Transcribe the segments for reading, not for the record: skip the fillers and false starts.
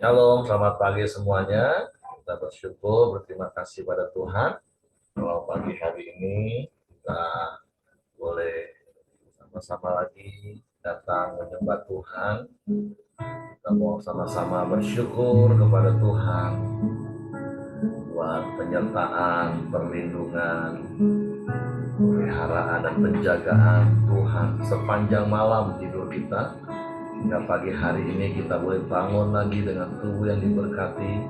Shalom, selamat pagi semuanya. Kita bersyukur, berterima kasih pada Tuhan. Kalau pagi hari ini kita boleh sama-sama lagi datang menyembah Tuhan. Kita mau sama-sama bersyukur kepada Tuhan buat penyertaan, perlindungan, pemeliharaan dan penjagaan Tuhan sepanjang malam tidur kita. Hingga pagi hari ini kita boleh bangun lagi dengan tubuh yang diberkati,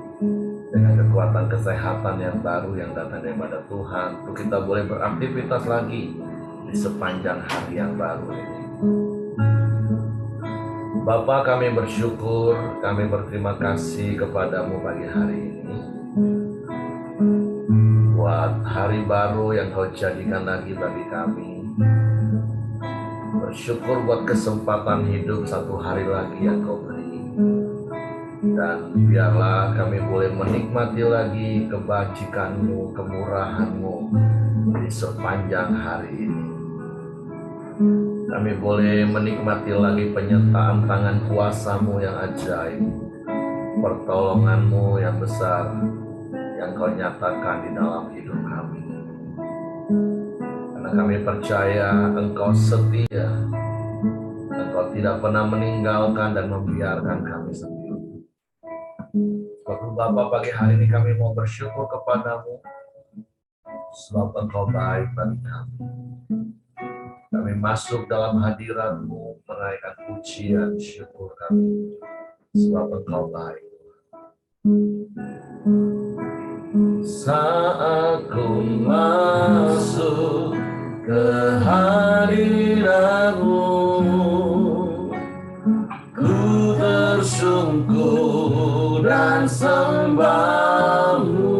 dengan kekuatan kesehatan yang baru yang datang daripada Tuhan, untuk kita boleh beraktivitas lagi di sepanjang hari yang baru ini. Bapa, kami bersyukur, kami berterima kasih kepadamu pagi hari ini buat hari baru yang kau jadikan lagi bagi kami. Bersyukur buat kesempatan hidup satu hari lagi yang kau beri. Dan biarlah kami boleh menikmati lagi kebajikan-Mu, kemurahan-Mu di sepanjang hari ini. Kami boleh menikmati lagi penyertaan tangan kuasa-Mu yang ajaib, pertolongan-Mu yang besar yang kau nyatakan di dalam hidup kami. Karena kami percaya Engkau setia, Engkau tidak pernah meninggalkan dan membiarkan kami sendiri. Sebab Bapa, pagi hari ini kami mau bersyukur kepadamu, sebab Engkau baik bagi kami. Kami masuk dalam hadirat-Mu, menaikkan pujian syukur kami, sebab Engkau baik. Saat ku masuk ke hadirat-Mu, ku tersungkur dan sembah-Mu.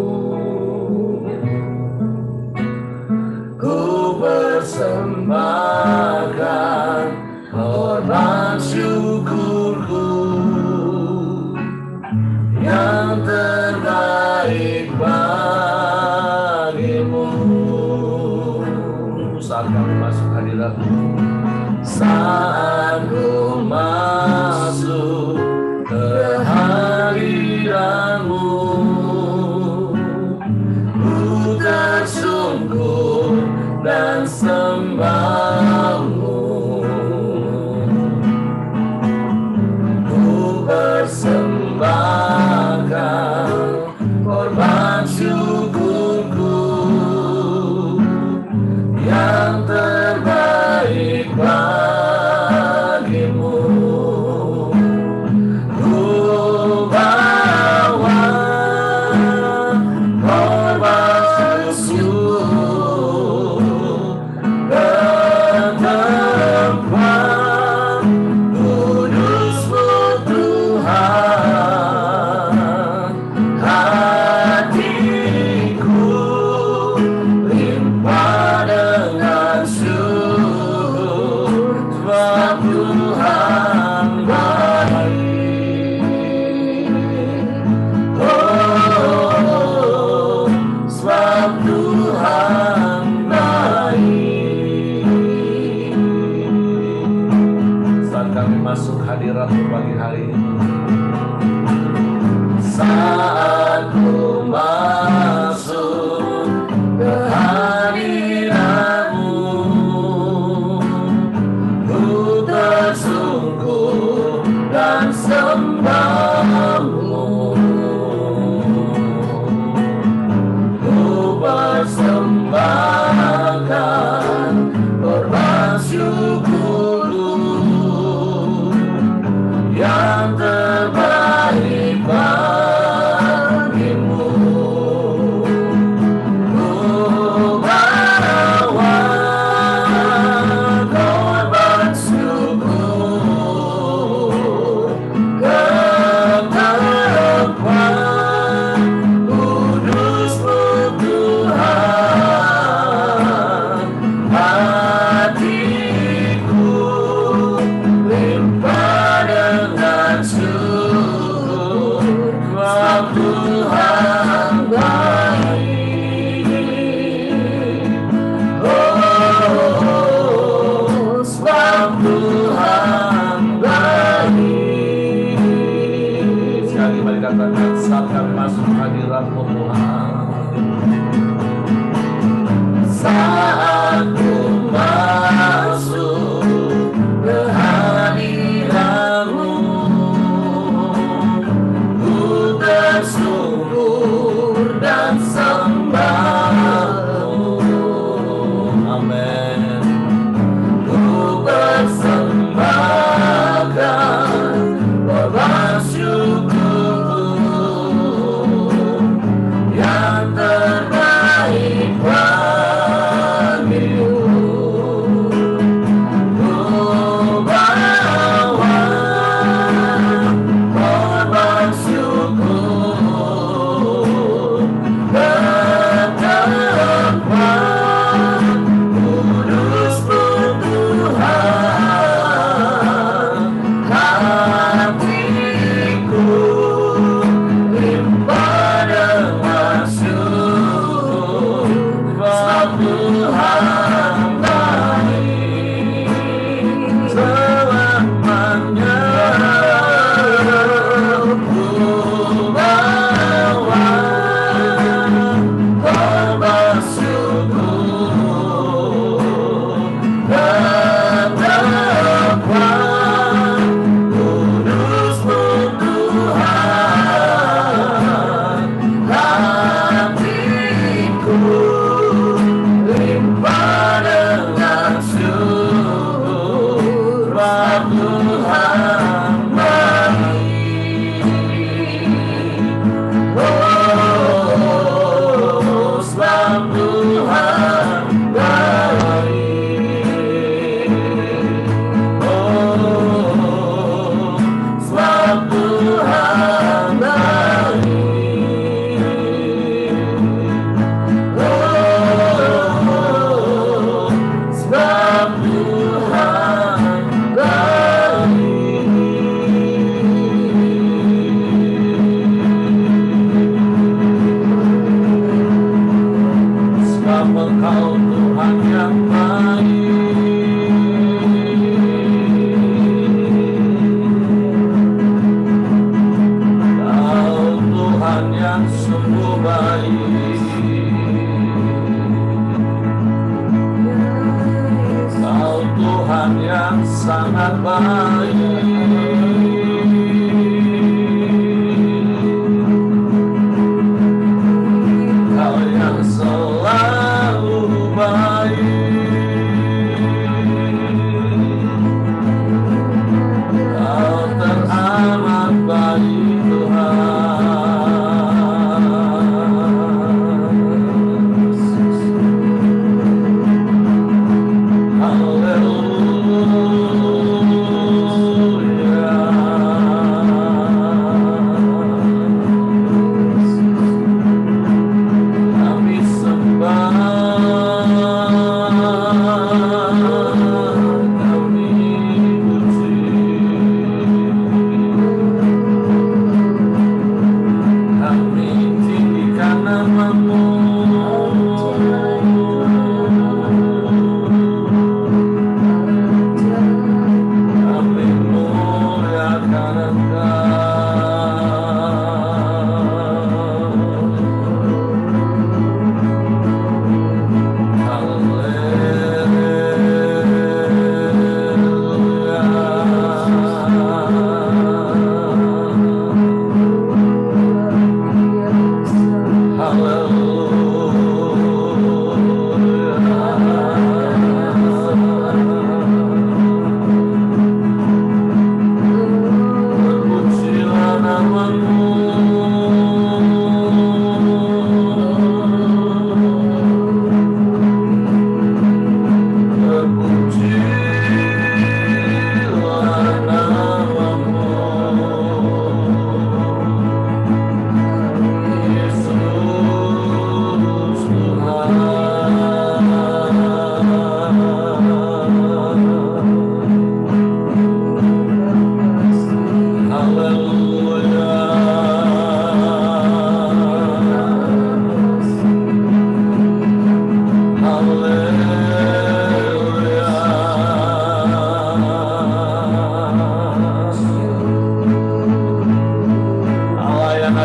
Ku persembahkan korban syukurku yang terbaik bagimu. Saat kami masuk hadirat-Mu, saat ku masuk ke hadirat-Mu, ku tersungkur dan sembah-Mu. Ku persembahkan korban syukurku yang terbaik bagimu. Ku bawa korban syukur ke tempat kudus-Mu Tuhan. Hatiku limpah dengan syukur, sebab Tuhan baik. Oh, sebab Tuhan baik. Saat kami masuk hadirat-Mu pagi hari ini, saat ku masuk ke hadirat-Mu, ku tersungkur dan sembah-Mu. Ku persembahkan korban syukurku yang terbaik bagimu. mari katakan saat kami masuk hadirat-Mu Tuhan. Saat ku masuk ke hadirat-Mu, ku bersyukur dan sembah-Mu. Amin. Ku persembahkan korban syukur yang terbaik bagimu.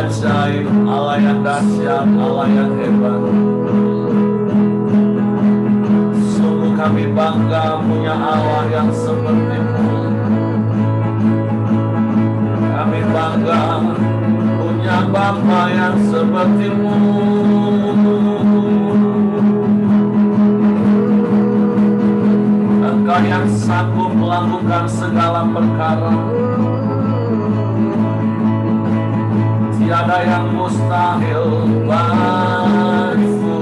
ajaib, Allah yang dahsyat, Allah yang hebat. Sungguh kami bangga punya Allah yang seperti-Mu. Kami bangga punya Bapa yang seperti-Mu. Engkau yang sanggup melakukan segala perkara. Tiada yang mustahil bagimu.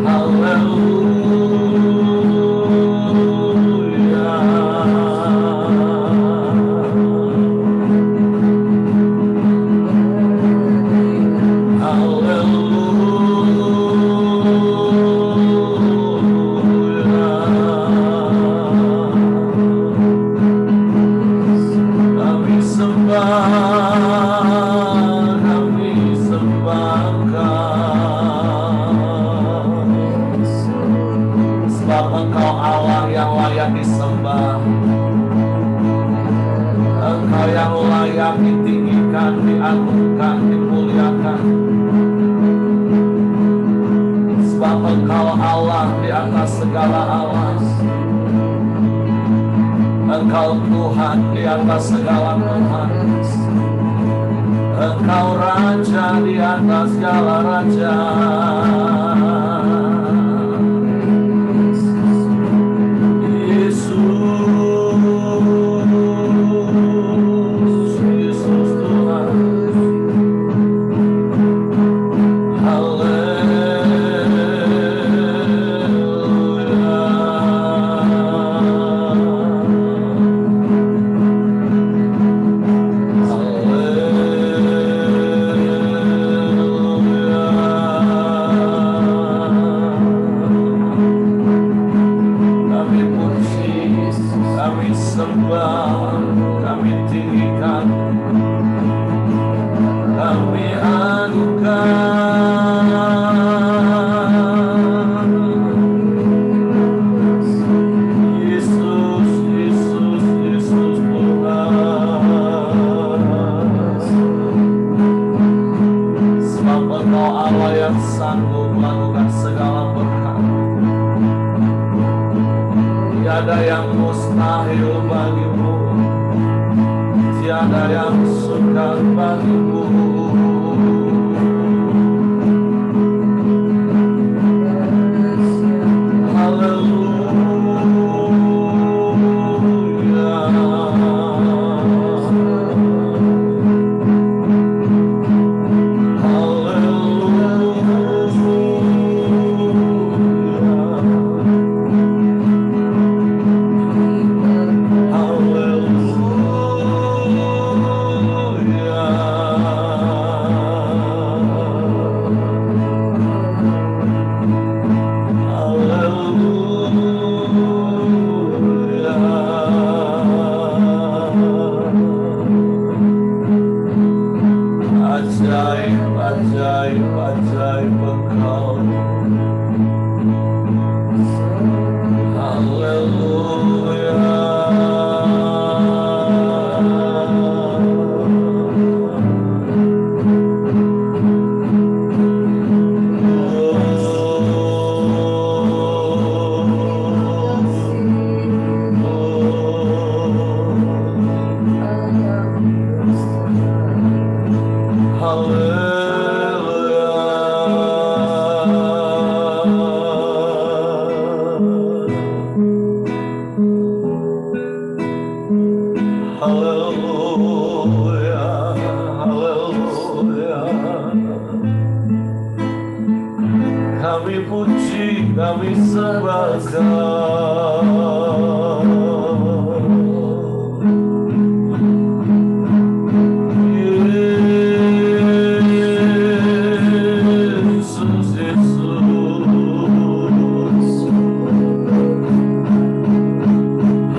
Haleluya. Disembah, Engkau yang layak ditinggikan, diagungkan, dimuliakan. Sebab Engkau Allah di atas segala alas. Engkau Tuhan di atas segala Tuhan. Engkau Raja di atas segala Raja. Tiada yang mustahil bagimu, tiada yang sukar bagimu. Kami puji, kami sembah Kau. Yesus, Yesus,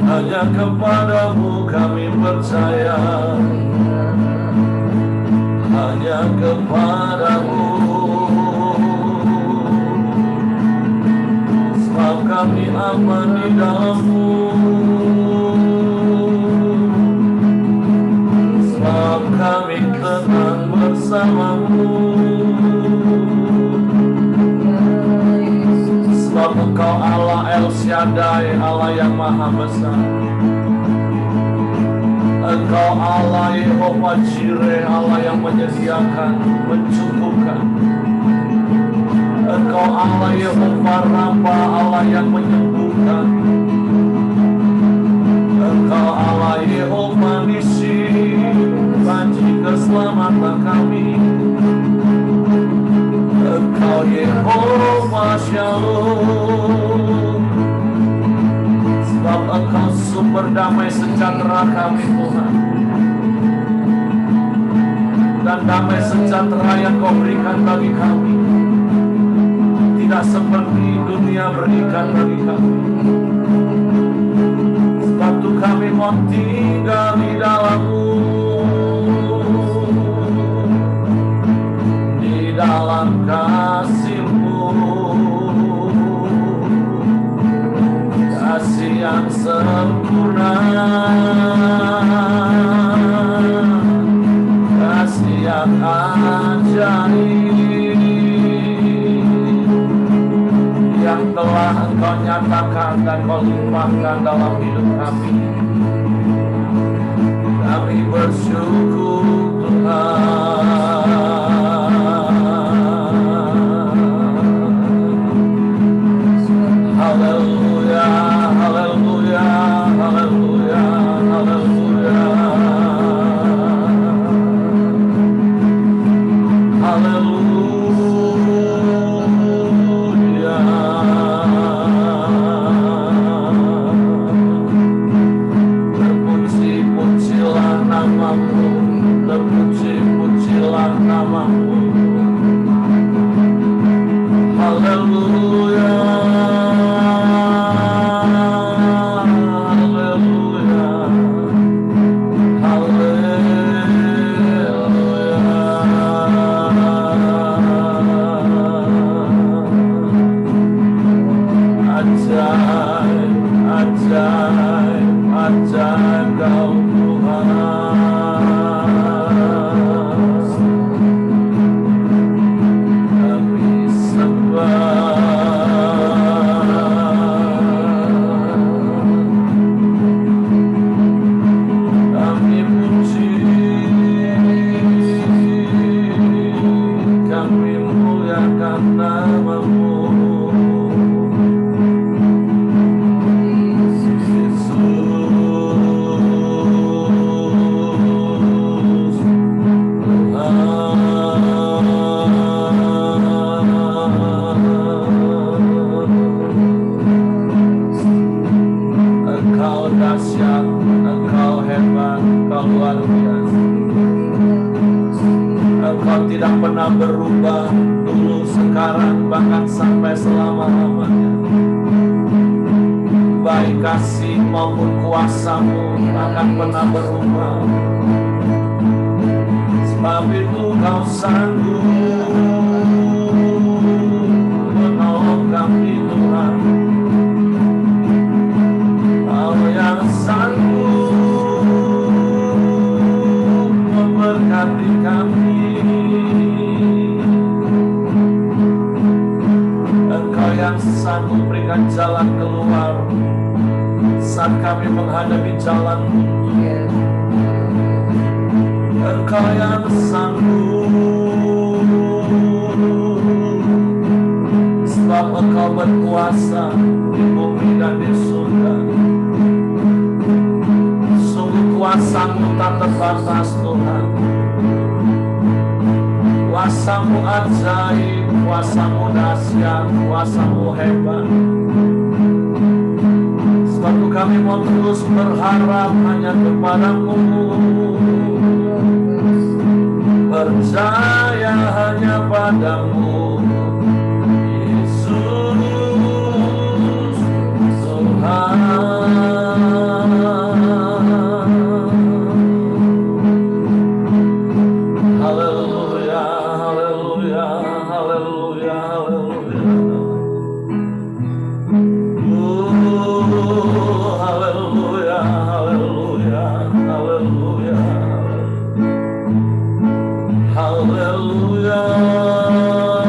hanya kepadamu kami percaya, hanya kepadamu. Kami aman di dalam-Mu. Allah El Shaddai, Allah yang maha besar. Engkau Allah Yehova Jireh, Allah yang menyediakan, mencukupkan. Engkau Allah Yehova Rafa, Allah yang menyembuhkan. Engkau Allah Yehova Nisi, panci keselamatan kami. Engkau Yehova Shalom, sebab Engkau sumber damai sejahtera kami Tuhan. Dan damai sejahtera yang Kau berikan bagi kami tidak seperti dunia berikan bagi kami. Sebab itu kami mau tinggal di dalam-Mu, di dalam kasih-Mu, kasih yang sempurna, kasih yang ajaib, yang telah Engkau nyatakan dan Kau limpahkan dalam hidup kami. Kami bersyukur Tuhan. Haleluya, haleluya, haleluya, haleluya. Haleluya. Terpuji-pujilah nama-Mu, terpuji-pujilah nama-Mu. Haleluya. Berubah dulu, sekarang, bahkan sampai selama-lamanya. Baik kasih maupun kuasa-Mu akan pernah berubah. Sebab itu Kau sanggup menolong kami Tuhan. Kau yang sanggup memberkati kami. Yang sanggup berikan jalan keluar saat kami menghadapi jalan buntu. Engkau yang sanggup, sebab Engkau berkuasa di bumi dan di surga. Sungguh kuasa-Mu tak terbatas Tuhan. Kuasa-Mu ajaib, kuasa-Mu dahsyat, kuasa-Mu hebat. Sebab itu kami mau terus berharap hanya kepada-Mu, percaya hanya padamu, Yesus Tuhan. Hallelujah.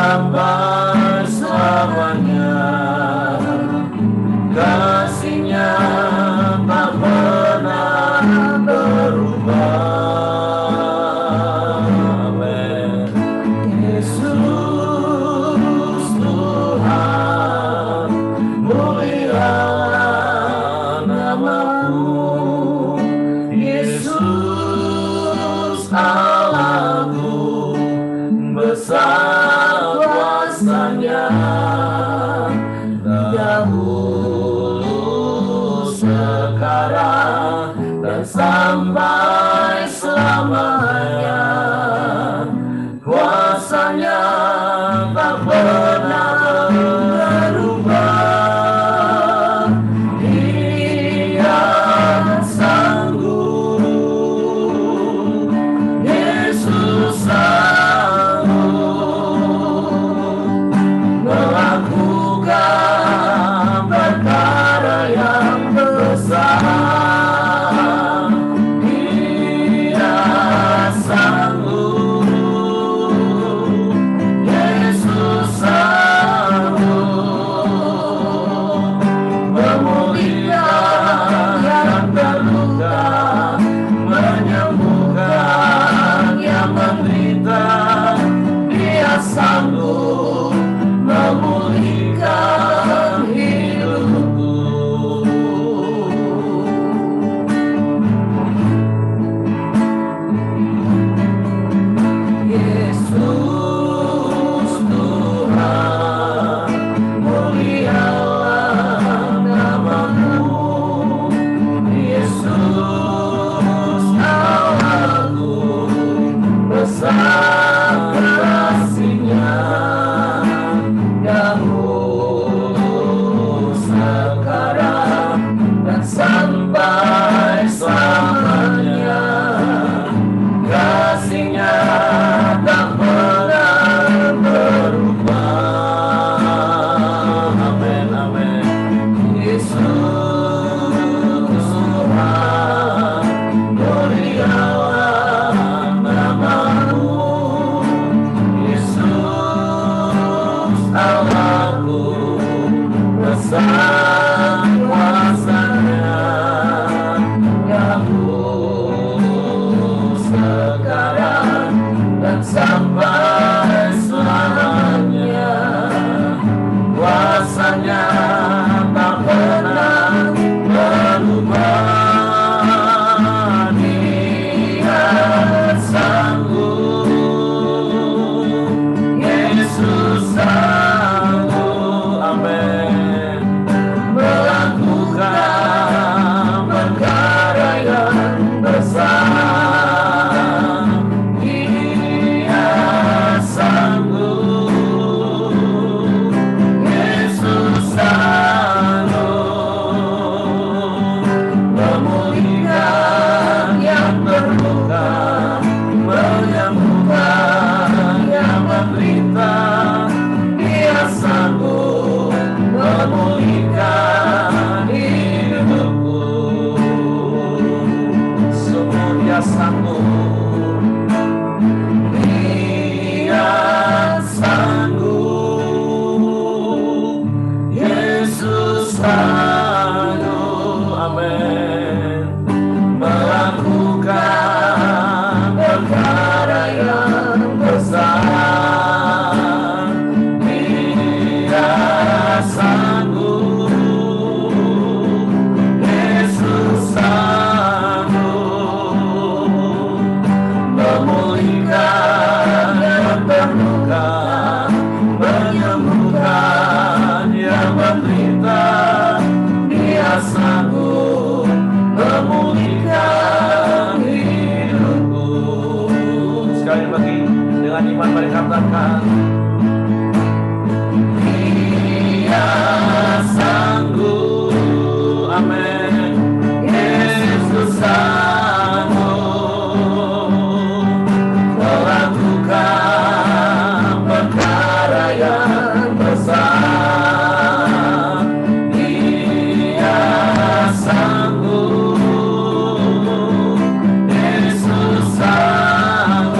sampai selamanya. Kasih-Nya tak pernah berubah. Amin. Yesus Tuhan, mulia nama-Mu. Yesus Allahku, besar kuasa-Nya. Dahulu, sekarang, dan sampai selamanya. Kuasa-Nya tak pernah berubah. Dia sanggup, Yesus sanggup melakukan perkara yang besar. Dia sanggup, Yesus sanggup memulihkan yang terluka, menyembuhkan yang menderita. Dia sanggup memulihkan hidupku. Yesus Tuhan, mulialah nama-Mu. Yesus Allahku, besar kasih-Nya. Dahulu, sekarang, dan sampai selamanya. Kasih-Nya tak pernah berubah. Amin, amin. Yesus Tuhan, mulialah nama-Mu. Yesus Allahku, besar kuasa-Nya. Dahulu, sekarang, dan sampai selamanya. Kuasa-Nya tak pernah berubah. Dia sanggup, Yesus sanggup, amin, melakukan perkara yang besar. Dia sanggup, Yesus sanggup memulihkan yang terluka, menyembuhkan yang menderita. Dia sanggup memulihkan hidupku. Sungguh Dia sanggup. Dia sanggup, Yesus sanggup, amin, melakukan perkara yang besar. Dia sanggup, Yesus sanggup memulihkan yang terluka, menyembuhkan yang menderita. Dia sanggup memulihkan hidupku. Sekali lagi dengan iman mari katakan, Dia sanggup, amin. Yesus sanggup melakukan perkara yang besar. Dia sanggup, Yesus sanggup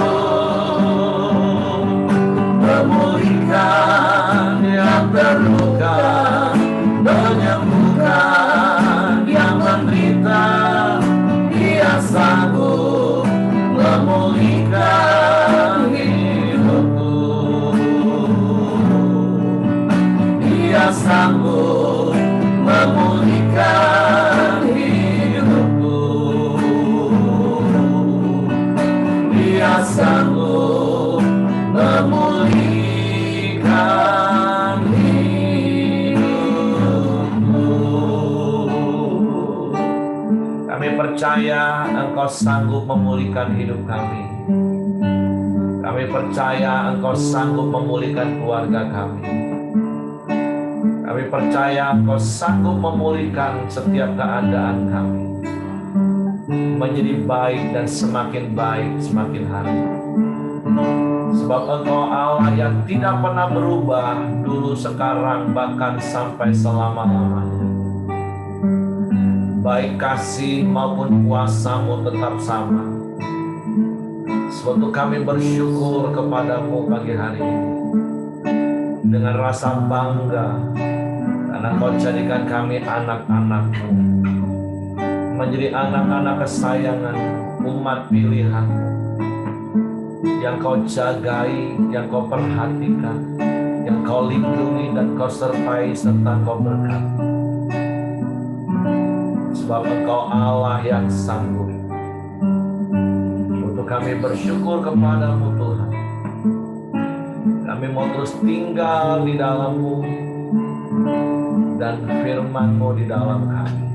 Dia sanggup memulihkan hidupku. Dia sanggup memulihkan hidupku. Kami percaya Engkau sanggup memulihkan hidup kami. Kami percaya Engkau sanggup memulihkan keluarga kami. Kami percaya Engkau sanggup memulihkan setiap keadaan kami menjadi baik dan semakin baik semakin hari. Sebab Engkau Allah yang tidak pernah berubah, dulu, sekarang, bahkan sampai selama-lamanya. Baik kasih maupun kuasa-Mu tetap sama. Sebab kami bersyukur kepadamu pagi hari ini dengan rasa bangga, karena Kau jadikan kami anak-anak-Mu, menjadi anak-anak kesayangan, umat pilihan-Mu, yang Kau jagai, yang Kau perhatikan, yang Kau lindungi dan Kau sertai serta Kau berkati. Sebab Engkau Allah yang sanggup. Untuk kami bersyukur kepadamu Tuhan. Kami mau terus tinggal di dalam-Mu dan firman-Mu di dalam kami.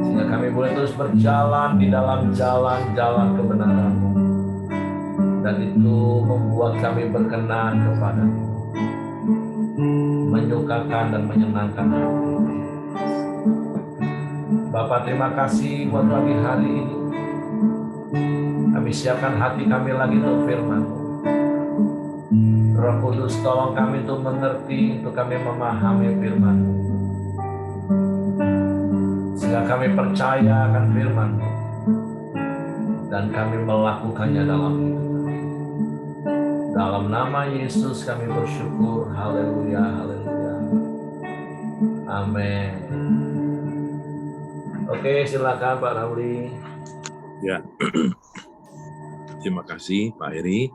Sehingga kami boleh terus berjalan di dalam jalan-jalan kebenaran-Mu. Dan itu membuat kami berkenan kepada-Mu, menyukakan dan menyenangkan hati. Bapa, terima kasih buat pagi hari ini. Kami siapkan hati kami lagi untuk firman-Mu. Roh Kudus, tolong kami untuk mengerti, untuk kami memahami firman-Mu. Sehingga kami percaya akan firman-Mu dan kami melakukannya dalam hidup. Dalam nama Yesus kami bersyukur. Haleluya, haleluya. Amin. Oke, silakan Pak Ramli. Ya, terima kasih Pak Heri.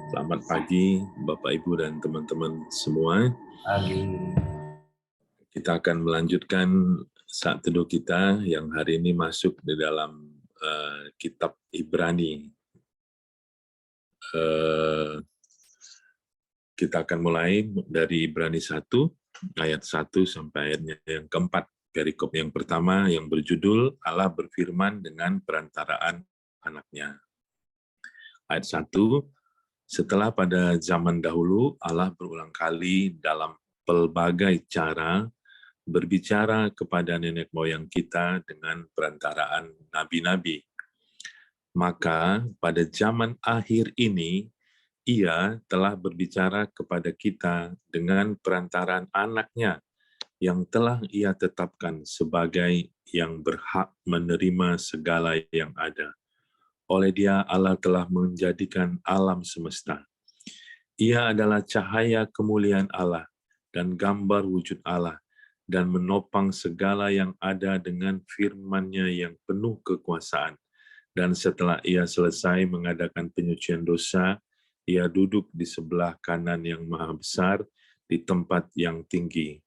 Selamat pagi Bapak Ibu dan teman-teman semua. Pagi. Kita akan melanjutkan saat teduh kita yang hari ini masuk di dalam kitab Ibrani. Kita akan mulai dari Ibrani 1, ayat 1 sampai ayatnya yang keempat. Perikop yang pertama yang berjudul Allah berfirman dengan perantaraan anaknya. Ayat 1, setelah pada zaman dahulu Allah berulang kali dalam pelbagai cara berbicara kepada nenek moyang kita dengan perantaraan nabi-nabi. Maka pada zaman akhir ini Ia telah berbicara kepada kita dengan perantaraan anaknya yang telah Ia tetapkan sebagai yang berhak menerima segala yang ada. Oleh Dia Allah telah menjadikan alam semesta. Ia adalah cahaya kemuliaan Allah dan gambar wujud Allah, dan menopang segala yang ada dengan firman-Nya yang penuh kekuasaan. Dan setelah Ia selesai mengadakan penyucian dosa, Ia duduk di sebelah kanan yang maha besar di tempat yang tinggi,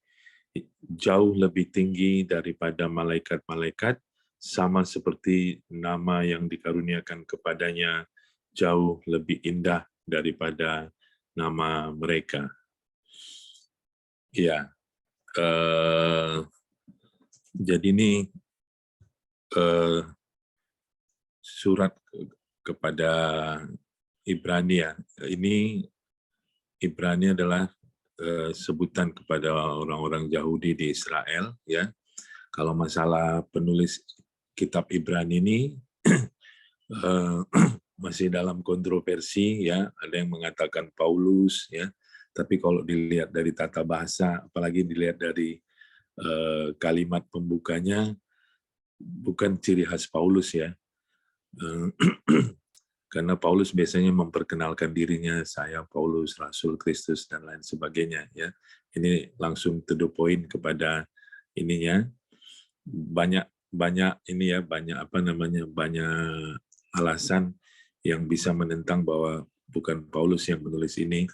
jauh lebih tinggi daripada malaikat-malaikat, sama seperti nama yang dikaruniakan kepadanya jauh lebih indah daripada nama mereka. Ya, jadi ini surat kepada Ibrani ya. Ini Ibrani adalah sebutan kepada orang-orang Yahudi di Israel ya. Kalau masalah penulis kitab Ibrani ini masih dalam kontroversi ya, ada yang mengatakan Paulus ya, tapi kalau dilihat dari tata bahasa, apalagi dilihat dari kalimat pembukanya, bukan ciri khas Paulus ya. Karena Paulus biasanya memperkenalkan dirinya, saya Paulus, Rasul Kristus dan lain sebagainya ya. Ini langsung to the point kepada ininya. Banyak ini ya, banyak alasan yang bisa menentang bahwa bukan Paulus yang menulis ini.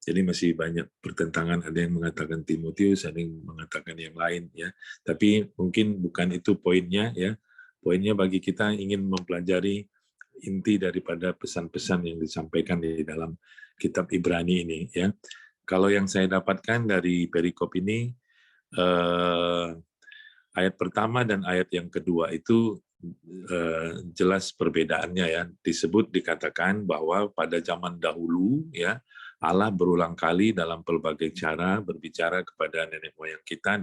Jadi masih banyak pertentangan, ada yang mengatakan Timotius, ada yang mengatakan yang lain ya. Tapi mungkin bukan itu poinnya ya. Poinnya bagi kita ingin mempelajari inti daripada pesan-pesan yang disampaikan di dalam kitab Ibrani ini ya. Kalau yang saya dapatkan dari perikop ini, ayat pertama dan ayat yang kedua itu jelas perbedaannya ya. Dikatakan bahwa pada zaman dahulu ya, Allah berulang kali dalam pelbagai cara berbicara kepada nenek moyang kita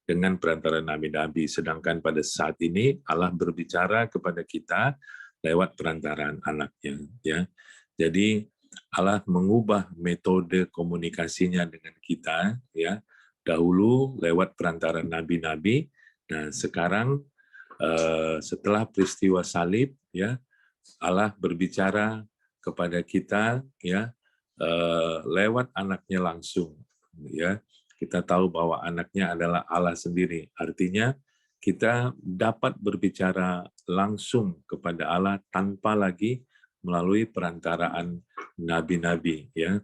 dengan perantara nabi-nabi. Sedangkan pada saat ini Allah berbicara kepada kita lewat perantaraan anaknya. Ya. Jadi Allah mengubah metode komunikasinya dengan kita. Ya. Dahulu lewat perantaraan nabi-nabi. Nah sekarang setelah peristiwa salib, ya Allah berbicara kepada kita ya lewat anaknya langsung ya. Kita tahu bahwa anaknya adalah Allah sendiri, artinya kita dapat berbicara langsung kepada Allah tanpa lagi melalui perantaraan nabi-nabi ya.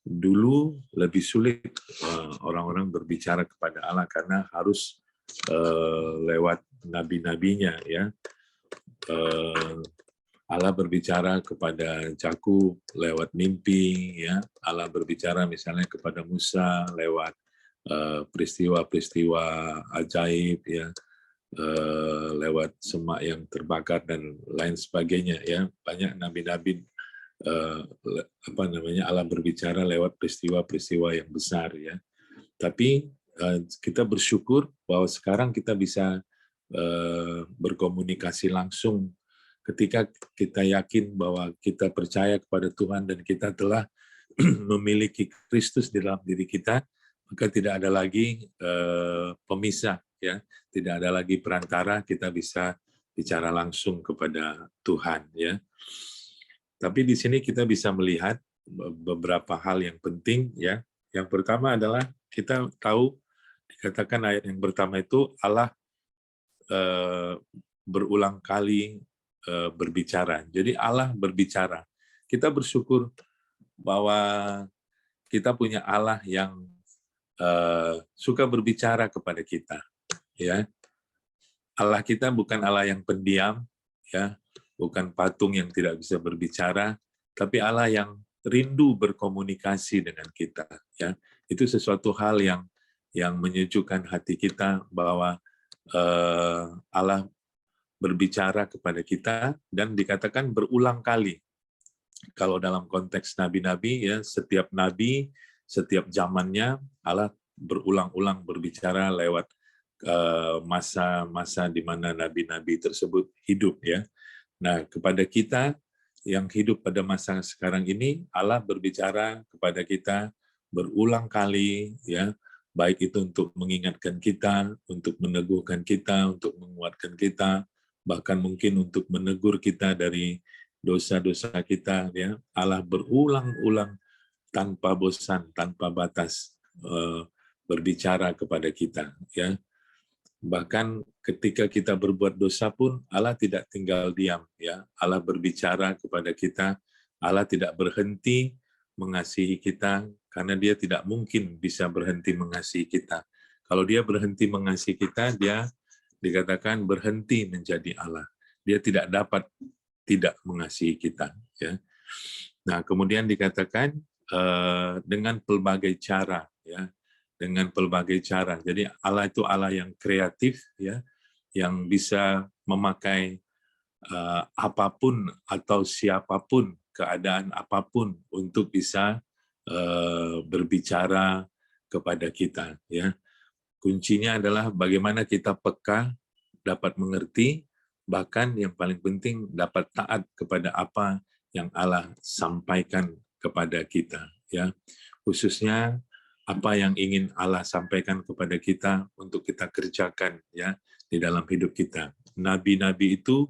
Dulu lebih sulit orang-orang berbicara kepada Allah karena harus lewat nabi-nabinya ya. Allah berbicara kepada Jakub lewat mimpi ya. Allah berbicara misalnya kepada Musa lewat peristiwa-peristiwa ajaib ya. Lewat semak yang terbakar dan lain sebagainya ya. Banyak nabi-nabi Allah berbicara lewat peristiwa-peristiwa yang besar ya. Tapi kita bersyukur bahwa sekarang kita bisa berkomunikasi langsung ketika kita yakin bahwa kita percaya kepada Tuhan dan kita telah memiliki Kristus di dalam diri kita, maka tidak ada lagi pemisah ya, tidak ada lagi perantara, kita bisa bicara langsung kepada Tuhan ya. Tapi di sini kita bisa melihat beberapa hal yang penting ya. Yang pertama adalah kita tahu dikatakan ayat yang pertama itu Allah berulang kali berbicara. Jadi Allah berbicara. Kita bersyukur bahwa kita punya Allah yang suka berbicara kepada kita. Ya, Allah kita bukan Allah yang pendiam, ya, bukan patung yang tidak bisa berbicara, tapi Allah yang rindu berkomunikasi dengan kita. Ya, itu sesuatu hal yang menyejukkan hati kita bahwa Allah berbicara kepada kita dan dikatakan berulang kali. Kalau dalam konteks nabi-nabi ya, setiap nabi, setiap zamannya Allah berulang-ulang berbicara lewat masa-masa di mana nabi-nabi tersebut hidup ya. Nah, kepada kita yang hidup pada masa sekarang ini, Allah berbicara kepada kita berulang kali ya, baik itu untuk mengingatkan kita, untuk meneguhkan kita, untuk menguatkan kita, bahkan mungkin untuk menegur kita dari dosa-dosa kita ya. Allah berulang-ulang tanpa bosan, tanpa batas berbicara kepada kita ya. Bahkan ketika kita berbuat dosa pun Allah tidak tinggal diam ya. Allah berbicara kepada kita, Allah tidak berhenti mengasihi kita karena dia tidak mungkin bisa berhenti mengasihi kita. Kalau dia berhenti mengasihi kita, dia dikatakan berhenti menjadi Allah. Dia tidak dapat tidak mengasihi kita ya. Nah, kemudian dikatakan dengan pelbagai cara ya. Dengan pelbagai cara. Jadi Allah itu Allah yang kreatif ya, yang bisa memakai apapun atau siapapun, keadaan apapun untuk bisa berbicara kepada kita ya. Kuncinya adalah bagaimana kita peka, dapat mengerti, bahkan yang paling penting dapat taat kepada apa yang Allah sampaikan kepada kita ya. Khususnya apa yang ingin Allah sampaikan kepada kita untuk kita kerjakan ya di dalam hidup kita. Nabi-nabi itu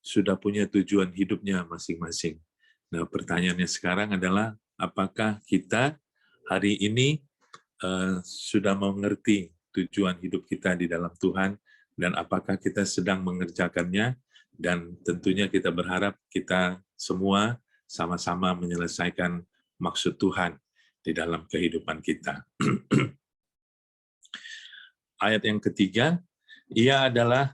sudah punya tujuan hidupnya masing-masing. Nah, pertanyaannya sekarang adalah apakah kita hari ini sudah mengerti tujuan hidup kita di dalam Tuhan dan apakah kita sedang mengerjakannya, dan tentunya kita berharap kita semua sama-sama menyelesaikan maksud Tuhan, di dalam kehidupan kita. Ayat yang ketiga, ia adalah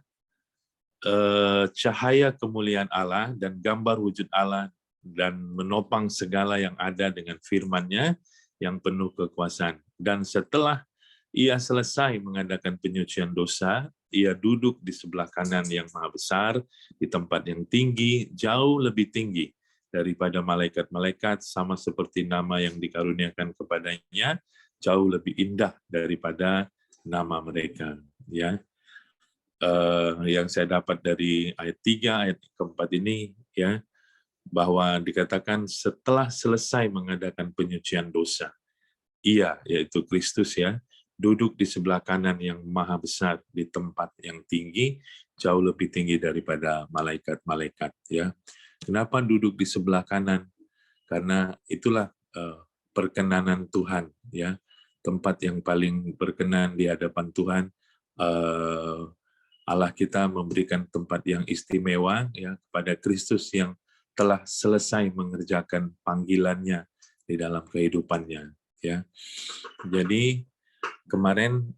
cahaya kemuliaan Allah dan gambar wujud Allah dan menopang segala yang ada dengan firman-Nya yang penuh kekuasaan. Dan setelah ia selesai mengadakan penyucian dosa, ia duduk di sebelah kanan yang maha besar, di tempat yang tinggi, jauh lebih tinggi daripada malaikat-malaikat, sama seperti nama yang dikaruniakan kepadanya, jauh lebih indah daripada nama mereka. Ya, yang saya dapat dari ayat 3, ayat keempat ini, ya, bahwa dikatakan setelah selesai mengadakan penyucian dosa, ia, yaitu Kristus, ya, duduk di sebelah kanan yang maha besar di tempat yang tinggi, jauh lebih tinggi daripada malaikat-malaikat. Ya, kenapa duduk di sebelah kanan? Karena itulah perkenanan Tuhan, ya, tempat yang paling berkenan di hadapan Tuhan. Allah kita memberikan tempat yang istimewa, ya, kepada Kristus yang telah selesai mengerjakan panggilannya di dalam kehidupannya. Ya, jadi kemarin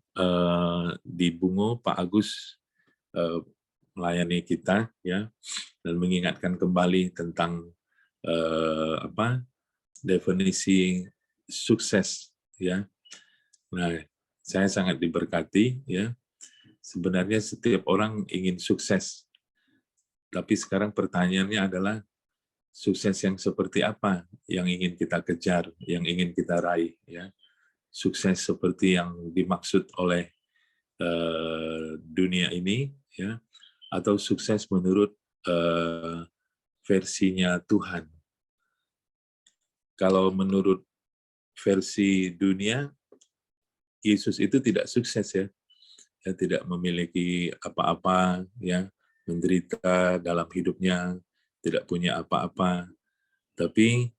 di Bungo Pak Agus melayani kita, ya, dan mengingatkan kembali tentang definisi sukses, ya. Nah, saya sangat diberkati, ya. Sebenarnya setiap orang ingin sukses, tapi sekarang pertanyaannya adalah sukses yang seperti apa yang ingin kita kejar, yang ingin kita raih, ya. Sukses seperti yang dimaksud oleh dunia ini, ya, atau sukses menurut versinya Tuhan. Kalau menurut versi dunia, Yesus itu tidak sukses, ya. Dia tidak memiliki apa-apa, ya, menderita dalam hidupnya, tidak punya apa-apa, tapi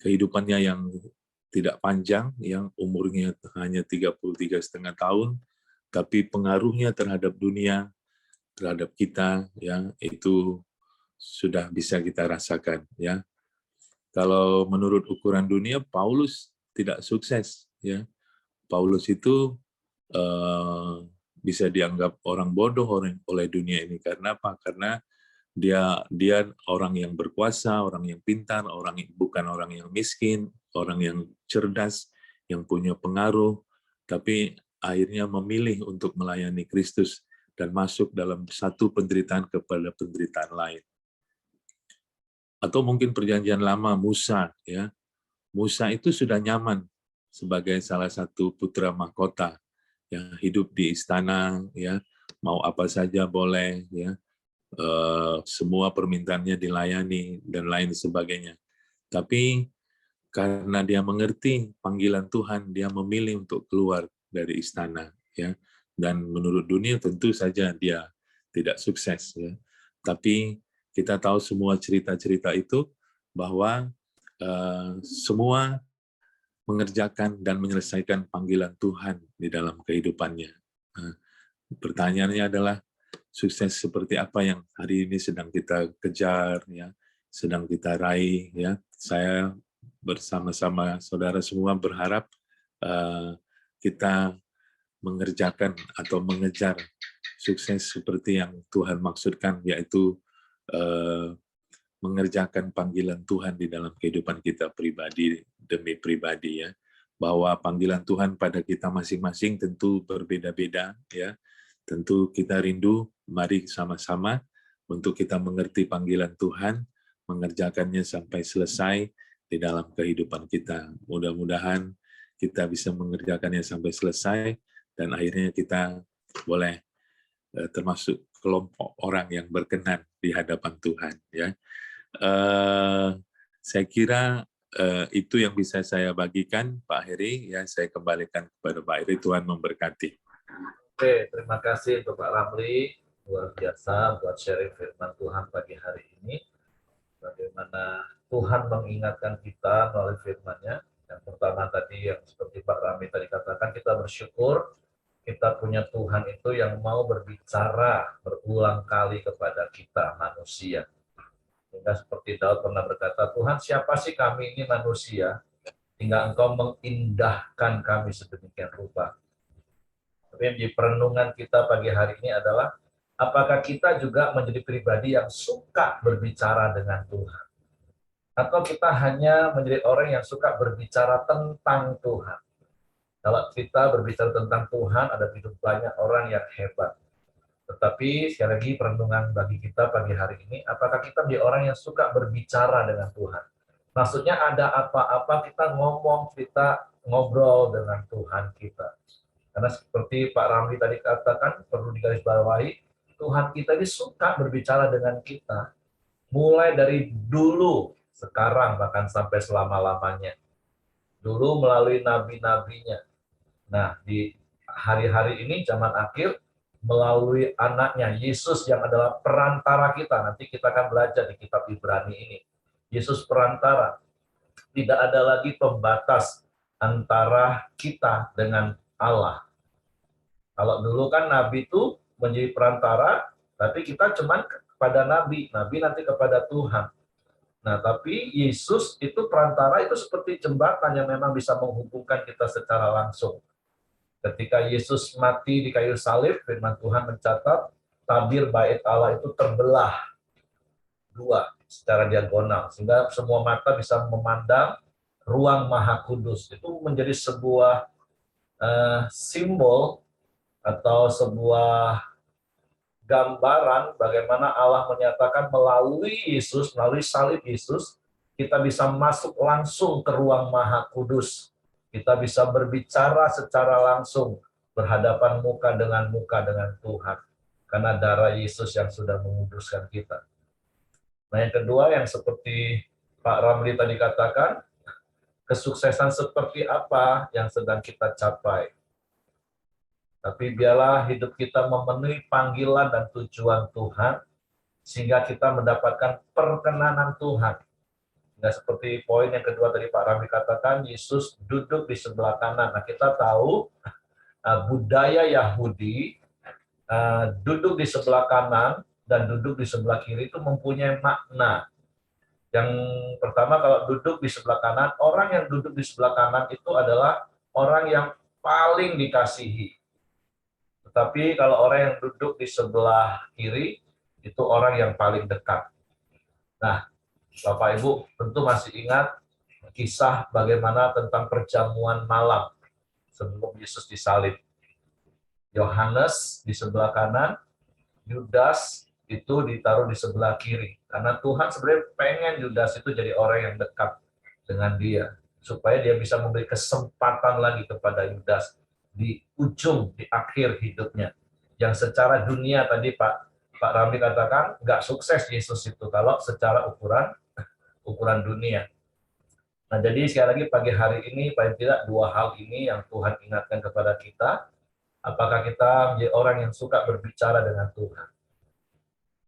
kehidupannya yang tidak panjang, yang umurnya hanya 33,5 tahun, tapi pengaruhnya terhadap dunia, terhadap kita, ya, itu sudah bisa kita rasakan, ya. Kalau menurut ukuran dunia, Paulus tidak sukses, ya. Paulus itu bisa dianggap orang bodoh oleh dunia ini. Karena apa? Karena dia orang yang berkuasa, orang yang pintar, bukan orang yang miskin, orang yang cerdas, yang punya pengaruh, tapi akhirnya memilih untuk melayani Kristus dan masuk dalam satu penderitaan kepada penderitaan lain. Atau mungkin perjanjian lama, Musa, ya. Musa itu sudah nyaman sebagai salah satu putra mahkota yang hidup di istana, ya, mau apa saja boleh, ya, semua permintaannya dilayani dan lain sebagainya. Tapi karena dia mengerti panggilan Tuhan, dia memilih untuk keluar dari istana, ya. Dan menurut dunia tentu saja dia tidak sukses, ya. Tapi kita tahu semua cerita-cerita itu bahwa semua mengerjakan dan menyelesaikan panggilan Tuhan di dalam kehidupannya. Nah, pertanyaannya adalah sukses seperti apa yang hari ini sedang kita kejar, ya, sedang kita raih, ya. Saya bersama-sama saudara semua berharap kita mengerjakan atau mengejar sukses seperti yang Tuhan maksudkan, yaitu mengerjakan panggilan Tuhan di dalam kehidupan kita pribadi demi pribadi, ya. Bahwa panggilan Tuhan pada kita masing-masing tentu berbeda-beda, ya. Tentu kita rindu, mari sama-sama untuk kita mengerti panggilan Tuhan, mengerjakannya sampai selesai di dalam kehidupan kita. Mudah-mudahan kita bisa mengerjakannya sampai selesai dan akhirnya kita boleh termasuk kelompok orang yang berkenan di hadapan Tuhan, ya. Saya kira itu yang bisa saya bagikan, Pak Heri. Ya, saya kembalikan kepada Pak Heri. Tuhan memberkati. Oke, terima kasih untuk Pak Ramli. Luar biasa buat sharing firman Tuhan pagi hari ini. Bagaimana Tuhan mengingatkan kita melalui firman-Nya. Yang pertama tadi, yang seperti Pak Ramli tadi katakan, kita bersyukur kita punya Tuhan itu yang mau berbicara berulang kali kepada kita, manusia. Sehingga seperti Daud pernah berkata, Tuhan siapa sih kami ini manusia hingga Engkau mengindahkan kami sedemikian rupa. Tapi di perenungan kita pagi hari ini adalah, apakah kita juga menjadi pribadi yang suka berbicara dengan Tuhan? Atau kita hanya menjadi orang yang suka berbicara tentang Tuhan? Kalau kita berbicara tentang Tuhan, ada begitu banyak orang yang hebat. Tetapi sekali lagi perenungan bagi kita pagi hari ini, apakah kita menjadi orang yang suka berbicara dengan Tuhan? Maksudnya ada apa-apa kita ngomong, kita ngobrol dengan Tuhan kita. Karena seperti Pak Ramli tadi katakan, perlu digarisbawahi, Tuhan kita ini suka berbicara dengan kita. Mulai dari dulu, sekarang, bahkan sampai selama-lamanya. Dulu melalui nabi-nabinya. Nah, di hari-hari ini, zaman akhir, melalui anaknya, Yesus yang adalah perantara kita. Nanti kita akan belajar di kitab Ibrani ini. Yesus perantara. Tidak ada lagi pembatas antara kita dengan Allah. Kalau dulu kan Nabi itu menjadi perantara, tapi kita cuman kepada Nabi. Nabi nanti kepada Tuhan. Nah, tapi Yesus itu perantara, itu seperti jembatan yang memang bisa menghubungkan kita secara langsung. Ketika Yesus mati di kayu salib, firman Tuhan mencatat, tabir bait Allah itu terbelah dua secara diagonal, sehingga semua mata bisa memandang ruang Maha Kudus. Itu menjadi sebuah simbol atau sebuah gambaran bagaimana Allah menyatakan melalui Yesus, melalui salib Yesus, kita bisa masuk langsung ke ruang Maha Kudus. Kita bisa berbicara secara langsung, berhadapan muka dengan Tuhan. Karena darah Yesus yang sudah menguduskan kita. Nah, yang kedua yang seperti Pak Ramli tadi katakan, kesuksesan seperti apa yang sedang kita capai. Tapi biarlah hidup kita memenuhi panggilan dan tujuan Tuhan, sehingga kita mendapatkan perkenanan Tuhan. Nah, seperti poin yang kedua tadi Pak Ramli katakan, Yesus duduk di sebelah kanan. Nah, kita tahu budaya Yahudi, duduk di sebelah kanan dan duduk di sebelah kiri itu mempunyai makna. Yang pertama, kalau duduk di sebelah kanan, orang yang duduk di sebelah kanan itu adalah orang yang paling dikasihi. Tetapi kalau orang yang duduk di sebelah kiri, itu orang yang paling dekat. Nah, Bapak Ibu tentu masih ingat kisah bagaimana tentang perjamuan malam sebelum Yesus disalib. Yohanes di sebelah kanan, Yudas itu ditaruh di sebelah kiri. Karena Tuhan sebenarnya pengen Yudas itu jadi orang yang dekat dengan dia, supaya dia bisa memberi kesempatan lagi kepada Yudas di ujung, di akhir hidupnya. Yang secara dunia tadi Pak Ramli katakan, nggak sukses Yesus itu kalau secara ukuran dunia. Nah, jadi sekali lagi pagi hari ini, paling tidak dua hal ini yang Tuhan ingatkan kepada kita. Apakah kita menjadi orang yang suka berbicara dengan Tuhan?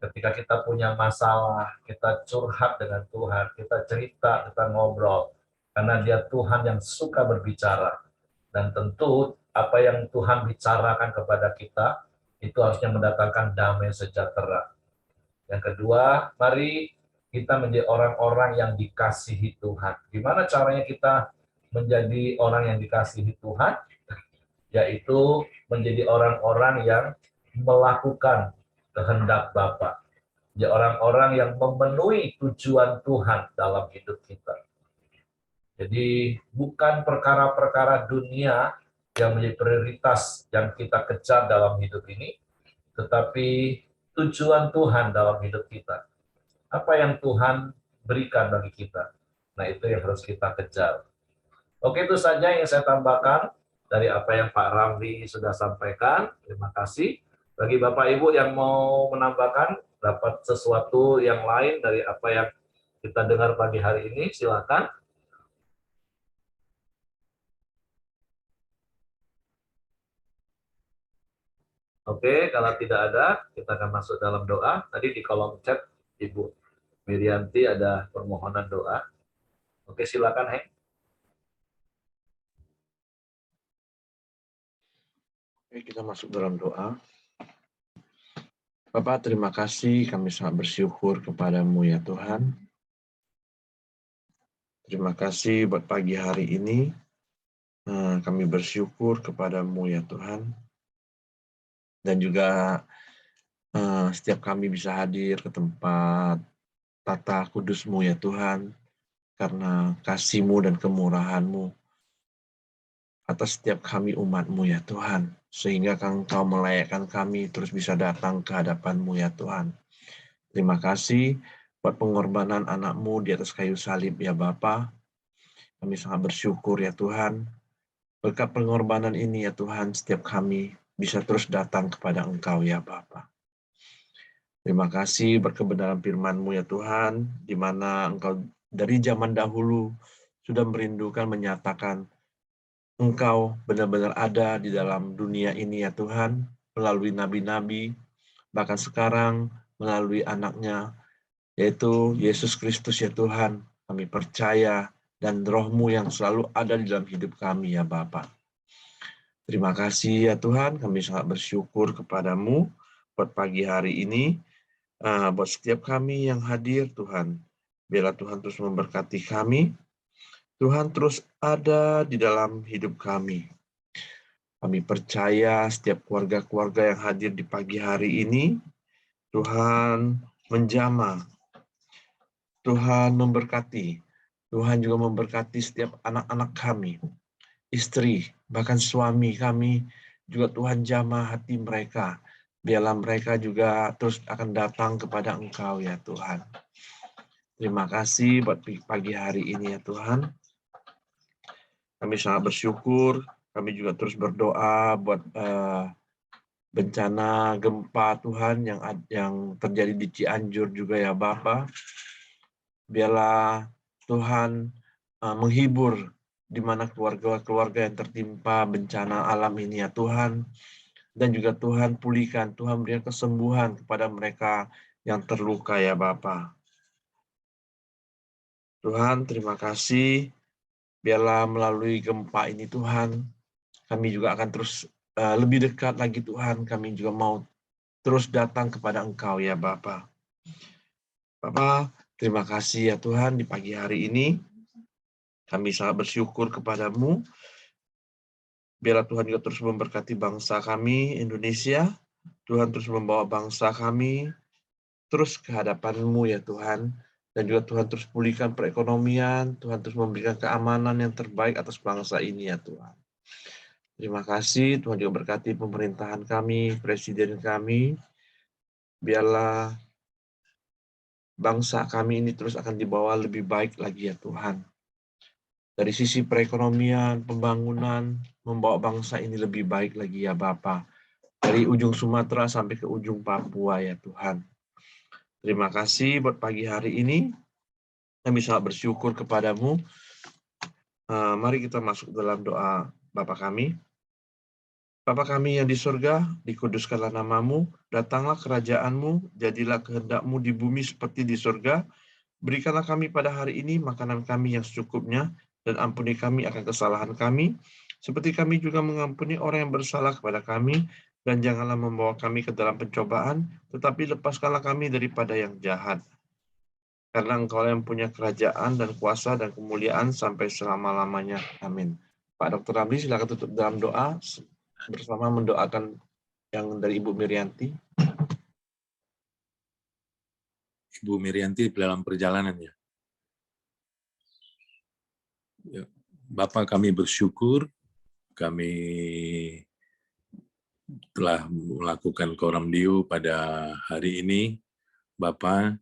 Ketika kita punya masalah, kita curhat dengan Tuhan, kita cerita, kita ngobrol. Karena dia Tuhan yang suka berbicara. Dan tentu apa yang Tuhan bicarakan kepada kita, itu harusnya mendatangkan damai sejahtera. Yang kedua, mari kita menjadi orang-orang yang dikasihi Tuhan. Gimana caranya kita menjadi orang yang dikasihi Tuhan? Yaitu menjadi orang-orang yang melakukan kehendak Bapa. Menjadi orang-orang yang memenuhi tujuan Tuhan dalam hidup kita. Jadi bukan perkara-perkara dunia yang menjadi prioritas yang kita kejar dalam hidup ini, tetapi tujuan Tuhan dalam hidup kita. Apa yang Tuhan berikan bagi kita. Nah, itu yang harus kita kejar. Oke, itu saja yang saya tambahkan dari apa yang Pak Ramli sudah sampaikan. Terima kasih. Bagi Bapak Ibu yang mau menambahkan, dapat sesuatu yang lain dari apa yang kita dengar pagi hari ini, silakan. Oke, kalau tidak ada, kita akan masuk dalam doa. Tadi di kolom chat, Ibu Mirianti ada permohonan doa. Oke, silakan, Heng. Oke, kita masuk dalam doa. Bapak, terima kasih. Kami sangat bersyukur kepadamu ya Tuhan. Terima kasih buat pagi hari ini. Kami bersyukur kepadamu ya Tuhan. Dan juga setiap kami bisa hadir ke tempat tata kudus-Mu ya Tuhan. Karena kasih-Mu dan kemurahan-Mu atas setiap kami umat-Mu ya Tuhan. Sehingga Engkau melayakkan kami terus bisa datang ke hadapan-Mu ya Tuhan. Terima kasih buat pengorbanan anak-Mu di atas kayu salib ya Bapa. Kami sangat bersyukur ya Tuhan. Berkat pengorbanan ini ya Tuhan, setiap kami bisa terus datang kepada Engkau ya Bapa. Terima kasih berkebenaran firman-Mu ya Tuhan, di mana Engkau dari zaman dahulu sudah merindukan menyatakan Engkau benar-benar ada di dalam dunia ini ya Tuhan, melalui nabi-nabi, bahkan sekarang melalui anaknya, yaitu Yesus Kristus ya Tuhan. Kami percaya dan Roh-Mu yang selalu ada di dalam hidup kami ya Bapa. Terima kasih ya Tuhan, kami sangat bersyukur kepadamu buat pagi hari ini, buat setiap kami yang hadir Tuhan. Biarlah Tuhan terus memberkati kami, Tuhan terus ada di dalam hidup kami. Kami percaya setiap keluarga-keluarga yang hadir di pagi hari ini, Tuhan menjamah, Tuhan memberkati, Tuhan juga memberkati setiap anak-anak kami, istri, bahkan suami kami, juga Tuhan jamah hati mereka. Biarlah mereka juga terus akan datang kepada Engkau ya Tuhan. Terima kasih buat pagi hari ini ya Tuhan. Kami sangat bersyukur, kami juga terus berdoa buat bencana gempa Tuhan yang terjadi di Cianjur juga ya Bapa. Biarlah Tuhan menghibur di mana keluarga-keluarga yang tertimpa bencana alam ini ya Tuhan. Dan juga Tuhan pulihkan, Tuhan berikan kesembuhan kepada mereka yang terluka ya Bapa. Tuhan terima kasih, biarlah melalui gempa ini Tuhan, kami juga akan terus lebih dekat lagi Tuhan, kami juga mau terus datang kepada Engkau ya Bapa. Bapa, terima kasih ya Tuhan di pagi hari ini, kami sangat bersyukur kepadamu. Biarlah Tuhan juga terus memberkati bangsa kami, Indonesia. Tuhan terus membawa bangsa kami terus ke hadapan-Mu ya Tuhan. Dan juga Tuhan terus pulihkan perekonomian, Tuhan terus memberikan keamanan yang terbaik atas bangsa ini ya Tuhan. Terima kasih, Tuhan juga berkati pemerintahan kami, presiden kami. Biarlah bangsa kami ini terus akan dibawa lebih baik lagi ya Tuhan. Dari sisi perekonomian, pembangunan, membawa bangsa ini lebih baik lagi ya Bapa. Dari ujung Sumatera sampai ke ujung Papua ya Tuhan. Terima kasih buat pagi hari ini. Kami sangat bersyukur kepadamu. Mari kita masuk dalam doa Bapa kami. Bapa kami yang di surga, dikuduskanlah namamu, datanglah kerajaan-Mu, jadilah kehendak-Mu di bumi seperti di surga. Berikanlah kami pada hari ini makanan kami yang secukupnya, dan ampuni kami akan kesalahan kami, seperti kami juga mengampuni orang yang bersalah kepada kami, dan janganlah membawa kami ke dalam pencobaan, tetapi lepaskanlah kami daripada yang jahat. Karena Engkau yang punya kerajaan dan kuasa dan kemuliaan sampai selama-lamanya. Amin. Pak Dr. Ramli, silakan tutup dalam doa bersama mendoakan yang dari Ibu Mirianti. Ibu Mirianti dalam perjalanan ya. Bapak kami bersyukur, kami telah melakukan Koramdio pada hari ini. Bapa,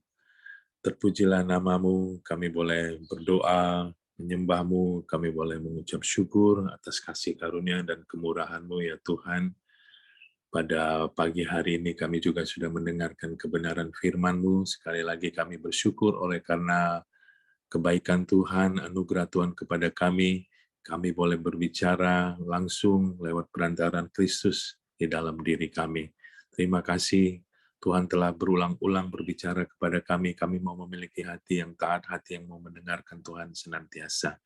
terpujilah namamu, kami boleh berdoa, menyembahmu, kami boleh mengucap syukur atas kasih karunia dan kemurahan-Mu ya Tuhan. Pada pagi hari ini kami juga sudah mendengarkan kebenaran firman-Mu. Sekali lagi kami bersyukur oleh karena kebaikan Tuhan, anugerah Tuhan kepada kami boleh berbicara langsung lewat perantaran Kristus di dalam diri kami. Terima kasih Tuhan telah berulang-ulang berbicara kepada kami mau memiliki hati yang taat, hati yang mau mendengarkan Tuhan senantiasa.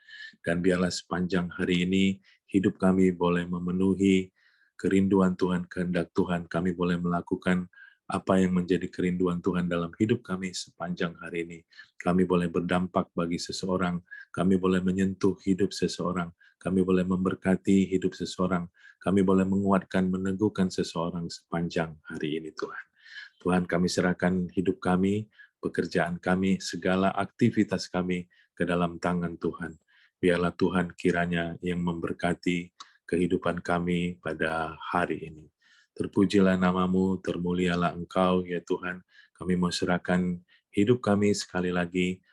Dan biarlah sepanjang hari ini hidup kami boleh memenuhi kerinduan Tuhan, kehendak Tuhan, kami boleh melakukan apa yang menjadi kerinduan Tuhan dalam hidup kami sepanjang hari ini. Kami boleh berdampak bagi seseorang, kami boleh menyentuh hidup seseorang, kami boleh memberkati hidup seseorang, kami boleh menguatkan, meneguhkan seseorang sepanjang hari ini Tuhan. Tuhan, kami serahkan hidup kami, pekerjaan kami, segala aktivitas kami ke dalam tangan Tuhan. Biarlah Tuhan kiranya yang memberkati kehidupan kami pada hari ini. Terpujilah namamu, termulialah Engkau, ya Tuhan. Kami mau serahkan hidup kami sekali lagi,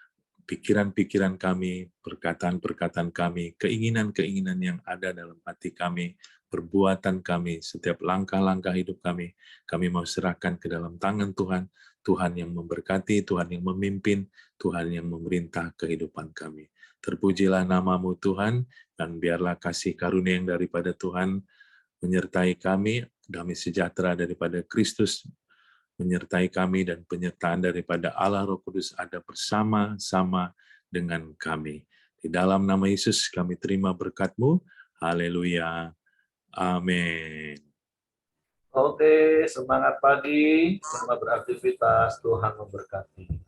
pikiran-pikiran kami, perkataan-perkataan kami, keinginan-keinginan yang ada dalam hati kami, perbuatan kami, setiap langkah-langkah hidup kami mau serahkan ke dalam tangan Tuhan. Tuhan yang memberkati, Tuhan yang memimpin, Tuhan yang memerintah kehidupan kami. Terpujilah namamu Tuhan, dan biarlah kasih karunia yang daripada Tuhan menyertai kami, damai sejahtera daripada Kristus menyertai kami, dan penyertaan daripada Allah Roh Kudus ada bersama-sama dengan kami. Di dalam nama Yesus kami terima berkat-Mu. Haleluya. Amin. Oke, semangat pagi, selamat beraktivitas, Tuhan memberkati.